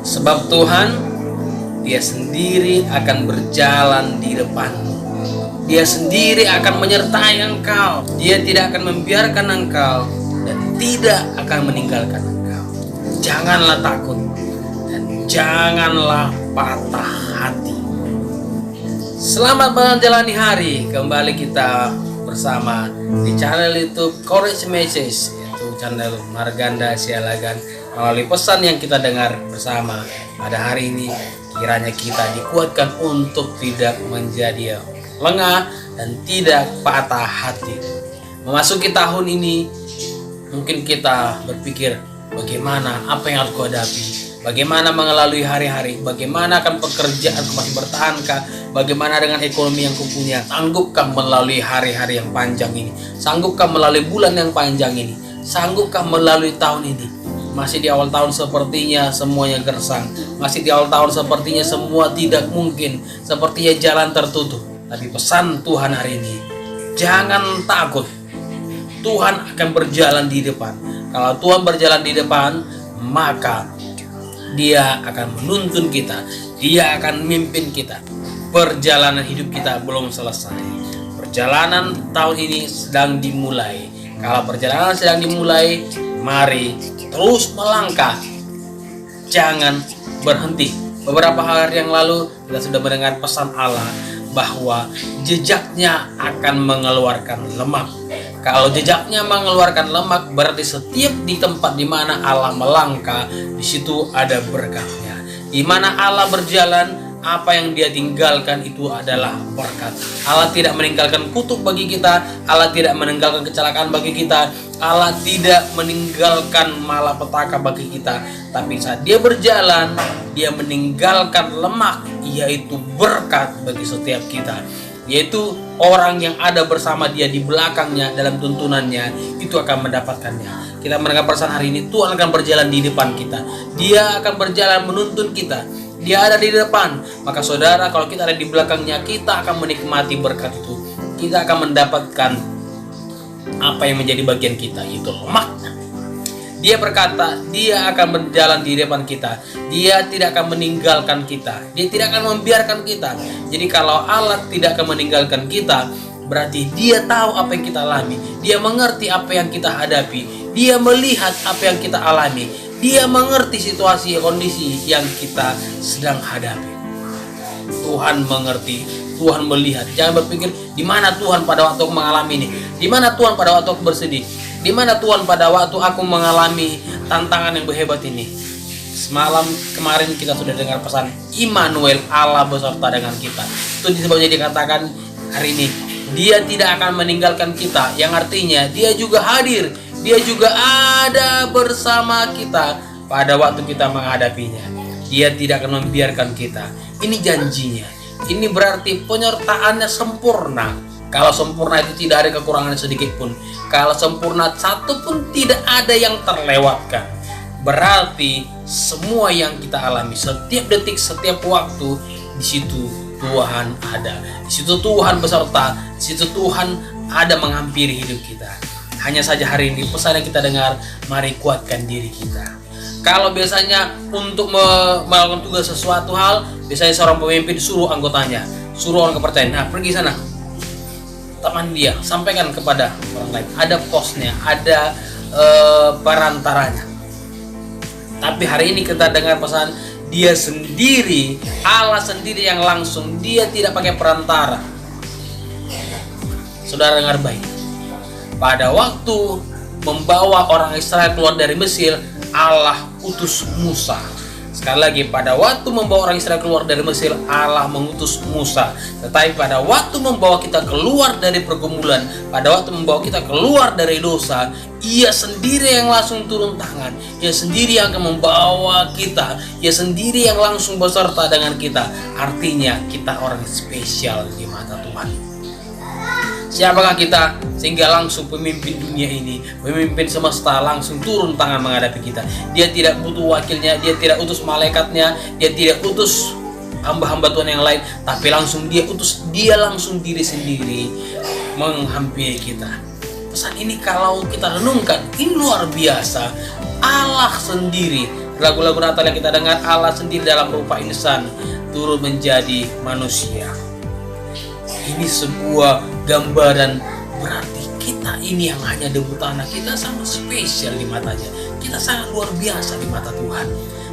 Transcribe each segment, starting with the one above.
Sebab Tuhan, Dia sendiri akan berjalan di depanmu. Dia sendiri akan menyertai engkau. Dia tidak akan membiarkan engkau dan tidak akan meninggalkan engkau. Janganlah takut dan janganlah patah hati. Selamat menjalani hari. Kembali kita bersama di channel YouTube Courage Message, yaitu channel Marganda Sialagan. Melalui pesan yang kita dengar bersama pada hari ini, kiranya kita dikuatkan untuk tidak menjadi lengah dan tidak patah hati. Memasuki tahun ini, mungkin kita berpikir bagaimana, apa yang harus kuhadapi, bagaimana mengelalui hari-hari, bagaimana akan pekerjaanku masih bertahankah, bagaimana dengan ekonomi yang kupunya, sanggupkah melalui hari-hari yang panjang ini, sanggupkah melalui bulan yang panjang ini, sanggupkah melalui tahun ini. Masih di awal tahun sepertinya semuanya gersang, masih di awal tahun sepertinya semua tidak mungkin, sepertinya jalan tertutup. Tapi pesan Tuhan hari ini, jangan takut, Tuhan akan berjalan di depan. Kalau Tuhan berjalan di depan, maka Dia akan menuntun kita, Dia akan memimpin kita. Perjalanan hidup kita belum selesai, perjalanan tahun ini sedang dimulai. Kalau perjalanan sedang dimulai, mari terus melangkah, jangan berhenti. Beberapa hari yang lalu kita sudah mendengar pesan Allah bahwa jejaknya akan mengeluarkan lemak. Kalau jejaknya mengeluarkan lemak, berarti setiap di tempat di mana Allah melangkah, di situ ada berkatnya. Di mana Allah berjalan, apa yang Dia tinggalkan itu adalah berkat. Allah tidak meninggalkan kutuk bagi kita, Allah tidak meninggalkan kecelakaan bagi kita, Allah tidak meninggalkan malapetaka bagi kita. Tapi saat Dia berjalan, Dia meninggalkan lemak, yaitu berkat bagi setiap kita, yaitu orang yang ada bersama Dia di belakangnya dalam tuntunannya itu akan mendapatkannya. Kita mendengar pesan hari ini, Tuhan akan berjalan di depan kita, Dia akan berjalan menuntun kita, Dia ada di depan. Maka saudara, kalau kita ada di belakangnya, kita akan menikmati berkat itu. Kita akan mendapatkan apa yang menjadi bagian kita, yaitu lemak. Dia berkata, Dia akan berjalan di depan kita, Dia tidak akan meninggalkan kita, Dia tidak akan membiarkan kita. Jadi kalau Allah tidak akan meninggalkan kita, berarti Dia tahu apa yang kita alami, Dia mengerti apa yang kita hadapi, Dia melihat apa yang kita alami, Dia mengerti situasi kondisi yang kita sedang hadapi. Tuhan mengerti, Tuhan melihat. Jangan berpikir, di mana Tuhan pada waktu aku mengalami ini, di mana Tuhan pada waktu aku bersedih, di mana Tuhan pada waktu aku mengalami tantangan yang berhebat ini. Semalam kemarin kita sudah dengar pesan Immanuel, Allah beserta dengan kita. Itu disebabnya dikatakan hari ini, Dia tidak akan meninggalkan kita, yang artinya Dia juga hadir, Dia juga ada bersama kita pada waktu kita menghadapinya. Dia tidak akan membiarkan kita. Ini janjinya. Ini berarti penyertaannya sempurna. Kalau sempurna itu tidak ada kekurangan sedikit pun. Kalau sempurna, satu pun tidak ada yang terlewatkan. Berarti semua yang kita alami, setiap detik, setiap waktu, di situ Tuhan ada. Di situ Tuhan beserta. Di situ Tuhan ada menghampiri hidup kita. Hanya saja hari ini pesan yang kita dengar, mari kuatkan diri kita. Kalau biasanya untuk melakukan tugas sesuatu hal, biasanya seorang pemimpin suruh anggotanya, suruh orang kepercayaan, nah pergi sana, teman dia, sampaikan kepada orang lain. Ada posnya, ada perantaranya. Tapi hari ini kita dengar pesan, Dia sendiri, Allah sendiri yang langsung, Dia tidak pakai perantara. Saudara dengar baik. Pada waktu membawa orang Israel keluar dari Mesir, Allah utus Musa. Sekali lagi, pada waktu membawa orang Israel keluar dari Mesir, Allah mengutus Musa. Tetapi pada waktu membawa kita keluar dari pergumulan, pada waktu membawa kita keluar dari dosa, Ia sendiri yang langsung turun tangan, Ia sendiri yang akan membawa kita, Ia sendiri yang langsung beserta dengan kita. Artinya kita orang spesial di mata Tuhan. Siapakah kita sehingga langsung pemimpin dunia ini, pemimpin semesta langsung turun tangan menghadapi kita. Dia tidak butuh wakilnya, Dia tidak utus malaikatnya, Dia tidak utus hamba-hamba Tuhan yang lain, tapi langsung Dia langsung diri sendiri menghampiri kita. Pesan ini kalau kita renungkan, ini luar biasa. Allah sendiri lagu-lagu Natal yang kita dengar, Allah sendiri dalam rupa insan turun menjadi manusia. Ini sebuah gambaran, berarti kita ini yang hanya debut tanah, kita sangat spesial di matanya. Kita sangat luar biasa di mata Tuhan.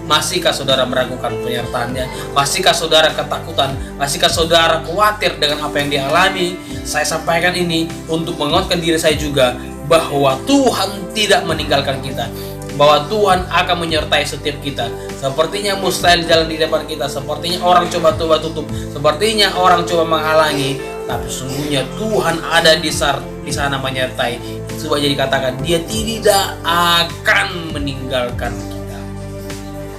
Masihkah saudara meragukan penyertaannya? Masihkah saudara ketakutan? Masihkah saudara khawatir dengan apa yang dialami? Saya sampaikan ini untuk menguatkan diri saya juga, bahwa Tuhan tidak meninggalkan kita, bahwa Tuhan akan menyertai setiap kita. Sepertinya mustahil jalan di depan kita, sepertinya orang coba tutup, sepertinya orang coba menghalangi, tapi sungguhnya Tuhan ada di sana menyertai. Coba jadi katakan, Dia tidak akan meninggalkan kita.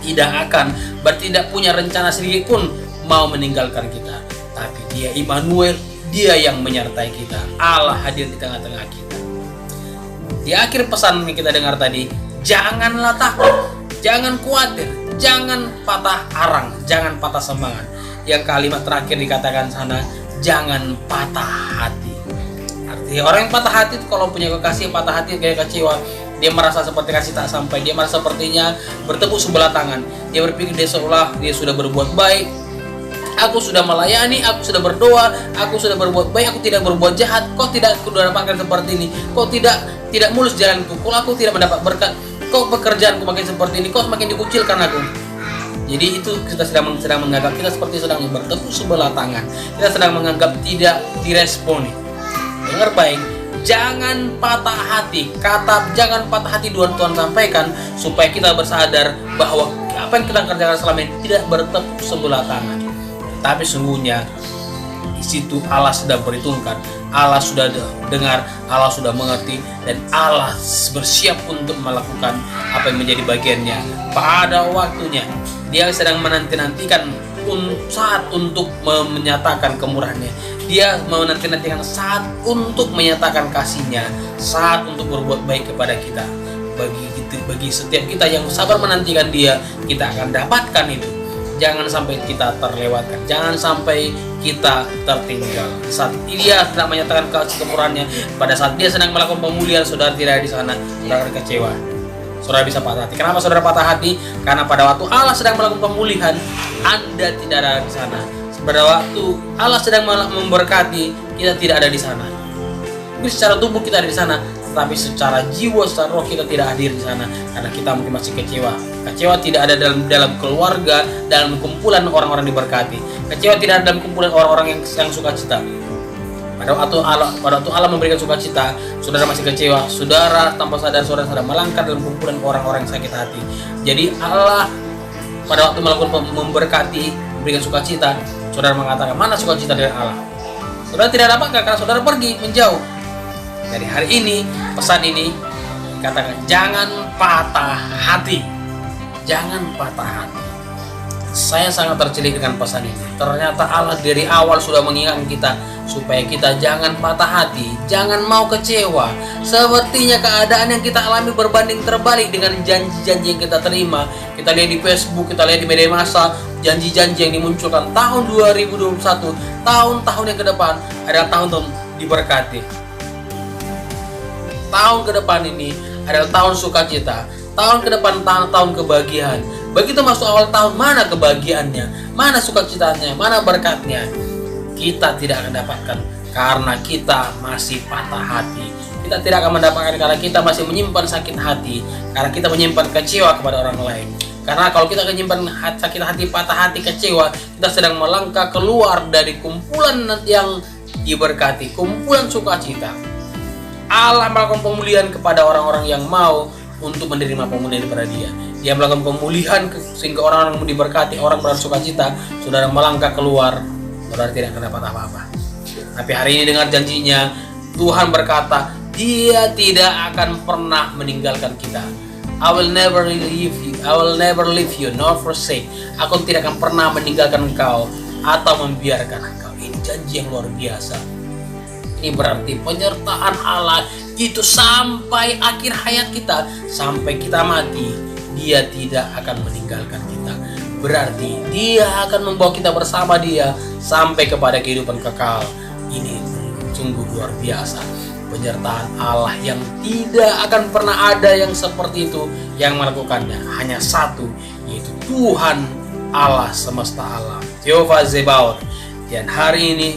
Tidak akan, berarti tidak punya rencana sedikit pun mau meninggalkan kita. Tapi Dia Immanuel, Dia yang menyertai kita. Allah hadir di tengah-tengah kita. Di akhir pesan yang kita dengar tadi, janganlah takut, jangan khawatir, jangan patah arang, jangan patah semangat. Yang kalimat terakhir dikatakan sana, jangan patah hati. Artinya orang yang patah hati itu kalau punya kekasih patah hati, kayak kecewa, dia merasa seperti kasih tak sampai, dia merasa sepertinya bertepuk sebelah tangan. Dia berpikir dia seolah dia sudah berbuat baik, aku sudah melayani, aku sudah berdoa, aku sudah berbuat baik, aku tidak berbuat jahat, kok tidak aku dapatkan seperti ini, kok tidak mulus jalanku, kok aku tidak mendapat berkat, kok pekerjaanku makin seperti ini, kok semakin dikucilkan aku. Jadi itu kita sedang menganggap kita seperti sedang bertepuk sebelah tangan, kita sedang menganggap tidak diresponi. Dengar baik, jangan patah hati. Kata jangan patah hati Tuhan sampaikan supaya kita bersadar bahwa apa yang kita kerjakan selama ini tidak bertepuk sebelah tangan. Tapi sungguhnya di situ Allah sudah perhitungkan, Allah sudah dengar, Allah sudah mengerti, dan Allah bersiap untuk melakukan apa yang menjadi bagiannya pada waktunya. Dia sedang menanti-nantikan saat untuk menyatakan kemurahannya. Dia menanti-nantikan saat untuk menyatakan kasihnya, saat untuk berbuat baik kepada kita. Bagi setiap kita yang sabar menantikan Dia, kita akan dapatkan itu. Jangan sampai kita terlewatkan, jangan sampai kita tertinggal. Saat Dia sedang menyatakan kasih kemurahannya, pada saat Dia sedang melakukan pemulihan, saudara tidak ada di sana, saudara akan kecewa. Saudara bisa patah hati. Kenapa saudara patah hati? Karena pada waktu Allah sedang melakukan pemulihan, Anda tidak ada di sana. Pada waktu Allah sedang memberkati, kita tidak ada di sana. Mungkin secara tubuh kita ada di sana, tapi secara jiwa, secara roh kita tidak hadir di sana karena kita mungkin masih kecewa. Kecewa tidak ada dalam keluarga, dalam kumpulan orang-orang diberkati. Kecewa tidak ada dalam kumpulan orang-orang yang sukacita. Pada waktu Allah memberikan sukacita, saudara masih kecewa. Saudara tanpa sadar saudara sedang melangkah dalam kumpulan orang-orang yang sakit hati. Jadi Allah pada waktu melakukan memberkati, memberikan sukacita, saudara mengatakan, mana sukacita dari Allah? Saudara tidak dapatkan karena saudara pergi menjauh. Dari hari ini, pesan ini katakan, jangan patah hati. Jangan patah hati. Saya sangat tercelik dengan pesan ini. Ternyata Allah dari awal sudah mengingatkan kita supaya kita jangan patah hati, jangan mau kecewa. Sepertinya keadaan yang kita alami berbanding terbalik dengan janji-janji yang kita terima. Kita lihat di Facebook, kita lihat di media massa, janji-janji yang dimunculkan tahun 2021, tahun-tahun yang ke depan adalah tahun-tahun diberkati. Tahun ke depan ini adalah tahun sukacita, tahun ke depan tahun kebahagiaan. Begitu masuk awal tahun, mana kebahagiaannya, mana sukacitanya, mana berkatnya? Kita tidak akan dapatkan karena kita masih patah hati. Kita tidak akan mendapatkan karena kita masih menyimpan sakit hati, karena kita menyimpan kecewa kepada orang lain. Karena kalau kita menyimpan sakit hati, patah hati, kecewa, kita sedang melangkah keluar dari kumpulan yang diberkati, kumpulan sukacita. Allah melakukan pemulihan kepada orang-orang yang mau untuk menerima pemulihan daripada Dia. Dia melakukan pemulihan sehingga orang-orang diberkati, orang bersukacita. Saudara melangkah keluar, saudara tidak akan dapat apa-apa. Tapi hari ini dengar janjinya, Tuhan berkata, Dia tidak akan pernah meninggalkan kita. I will never leave you, nor forsake. Aku tidak akan pernah meninggalkan engkau atau membiarkan engkau. Ini janji yang luar biasa. Ini berarti penyertaan Allah itu sampai akhir hayat kita, sampai kita mati, Dia tidak akan meninggalkan kita. Berarti Dia akan membawa kita bersama Dia sampai kepada kehidupan kekal. Ini sungguh luar biasa. penyertaan Allah yang tidak akan pernah ada yang seperti itu yang melakukannya. Hanya satu, yaitu Tuhan Allah semesta alam, Jehovah Zebaot. Dan hari ini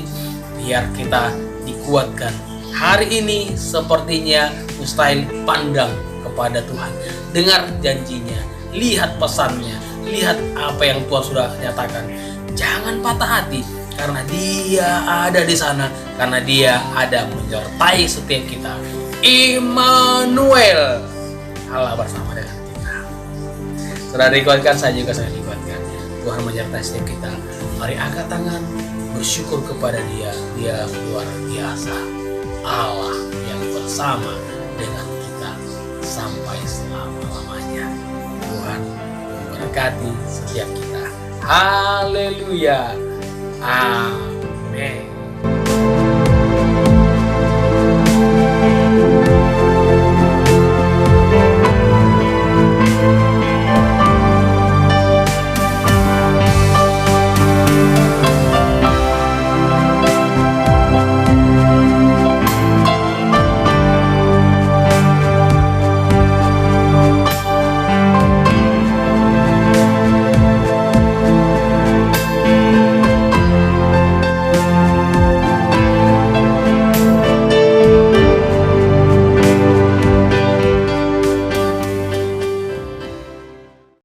biar kita dikuatkan. Hari ini sepertinya mustahil pandang kepada Tuhan. Dengar janjinya, lihat pesannya, lihat apa yang Tuhan sudah nyatakan. Jangan patah hati, karena Dia ada di sana, karena Dia ada menyertai setiap kita. Immanuel, Allah bersama dengan kita. Sudah dikuatkan, saya juga sangat dikuatkan. Tuhan menyertai setiap kita. Mari angkat tangan, bersyukur kepada Dia. Dia luar biasa, Allah yang bersama dengan kita sampai selama-lamanya. Tuhan memberkati setiap kita. Haleluya. Amin.